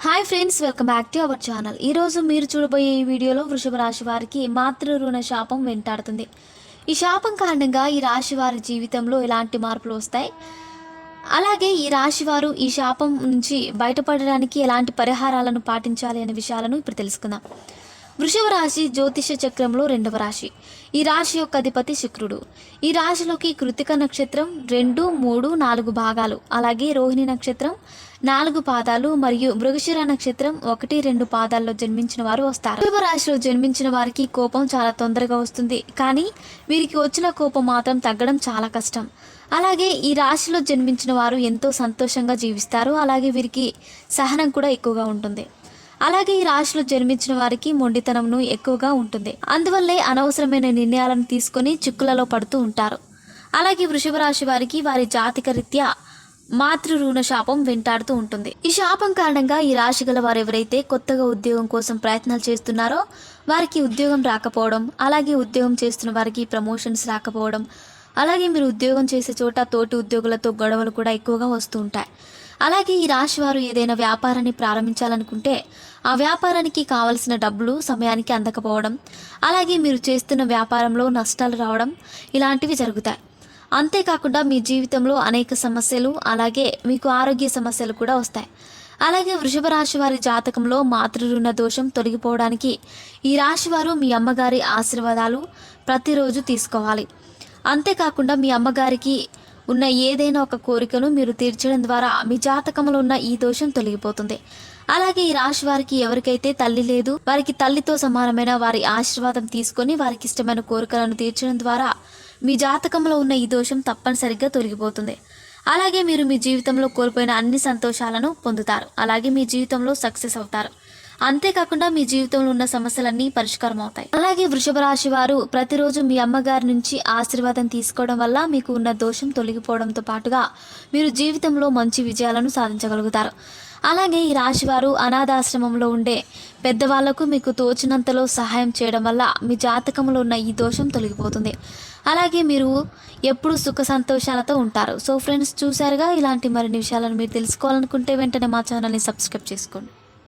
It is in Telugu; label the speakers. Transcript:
Speaker 1: Hi friends, welcome back to our channel. ఈరోజు మీరు చూడబోయే ఈ వీడియోలో వృషభ రాశి వారికి మాతృ రుణ శాపం వెంటాడుతుంది. ఈ శాపం కారణంగా ఈ రాశి వారి జీవితంలో ఎలాంటి మార్పులు వస్తాయి, అలాగే ఈ రాశి వారు ఈ శాపం నుంచి బయటపడడానికి ఎలాంటి పరిహారాలను పాటించాలి అనే విషయాలను ఇప్పుడు తెలుసుకుందాం. వృషభ రాశి జ్యోతిష చక్రంలో 2వ రాశి. ఈ రాశి యొక్క అధిపతి శుక్రుడు. ఈ రాశిలోకి కృతిక నక్షత్రం 2, 3, 4 భాగాలు, అలాగే రోహిణి నక్షత్రం 4 పాదాలు మరియు మృగశిర నక్షత్రం 1, 2 పాదాల్లో జన్మించిన వారు వస్తారు. వృషభ రాశిలో జన్మించిన వారికి కోపం చాలా తొందరగా వస్తుంది, కానీ వీరికి వచ్చిన కోపం మాత్రం తగ్గడం చాలా కష్టం. అలాగే ఈ రాశిలో జన్మించిన వారు ఎంతో సంతోషంగా జీవిస్తారు. అలాగే వీరికి సహనం కూడా ఎక్కువగా ఉంటుంది. అలాగే ఈ రాశిలో జన్మించిన వారికి మొండితనంను ఎక్కువగా ఉంటుంది. అందువల్లే అనవసరమైన నిర్ణయాలను తీసుకొని చిక్కులలో పడుతూ ఉంటారు. అలాగే వృషభ రాశి వారికి వారి జాతక రీత్యా మాతృ రుణ శాపం వెంటాడుతూ ఉంటుంది. ఈ శాపం కారణంగా ఈ రాశి గల వారు ఎవరైతే కొత్తగా ఉద్యోగం కోసం ప్రయత్నాలు చేస్తున్నారో వారికి ఉద్యోగం రాకపోవడం, అలాగే ఉద్యోగం చేస్తున్న వారికి ప్రమోషన్స్ రాకపోవడం, అలాగే మీరు ఉద్యోగం చేసే చోట తోటి ఉద్యోగులతో గొడవలు కూడా ఎక్కువగా వస్తూ ఉంటాయి. అలాగే ఈ రాశి వారు ఏదైనా వ్యాపారాన్ని ప్రారంభించాలనుకుంటే ఆ వ్యాపారానికి కావలసిన డబ్బులు సమయానికి అందకపోవడం, అలాగే మీరు చేస్తున్న వ్యాపారంలో నష్టాలు రావడం ఇలాంటివి జరుగుతాయి. అంతేకాకుండా మీ జీవితంలో అనేక సమస్యలు, అలాగే మీకు ఆరోగ్య సమస్యలు కూడా వస్తాయి. అలాగే వృషభ రాశి వారి జాతకంలో మాతృ రుణ దోషం తొలగిపోవడానికి ఈ రాశి వారు మీ అమ్మగారి ఆశీర్వాదాలు ప్రతిరోజు తీసుకోవాలి. అంతేకాకుండా మీ అమ్మగారికి ఉన్న ఏదైనా ఒక కోరికను మీరు తీర్చడం ద్వారా మీ జాతకంలో ఉన్న ఈ దోషం తొలగిపోతుంది. అలాగే ఈ రాశి వారికి ఎవరికైతే తల్లి లేదు, వారికి తల్లితో సమానమైన వారి ఆశీర్వాదం తీసుకొని వారికి ఇష్టమైన కోరికలను తీర్చడం ద్వారా మీ జాతకంలో ఉన్న ఈ దోషం తప్పనిసరిగా తొలగిపోతుంది. అలాగే మీరు మీ జీవితంలో కోల్పోయిన అన్ని సంతోషాలను పొందుతారు. అలాగే మీ జీవితంలో సక్సెస్ అవుతారు. అంతేకాకుండా మీ జీవితంలో ఉన్న సమస్యలన్నీ పరిష్కారం అవుతాయి. అలాగే వృషభ రాశి వారు ప్రతిరోజు మీ అమ్మగారి నుంచి ఆశీర్వాదం తీసుకోవడం వల్ల మీకు ఉన్న దోషం తొలగిపోవడంతో పాటుగా మీరు జీవితంలో మంచి విజయాలను సాధించగలుగుతారు. అలాగే ఈ రాశి వారు అనాథాశ్రమంలో ఉండే పెద్దవాళ్లకు మీకు తోచినంతలో సహాయం చేయడం వల్ల మీ జాతకంలో ఉన్న ఈ దోషం తొలగిపోతుంది. అలాగే మీరు ఎప్పుడు సుఖ సంతోషాలతో ఉంటారు. సో ఫ్రెండ్స్, చూసారుగా, ఇలాంటి మరిన్ని విషయాలను మీరు తెలుసుకోవాలనుకుంటే వెంటనే మా ఛానల్ని సబ్స్క్రైబ్ చేసుకోండి.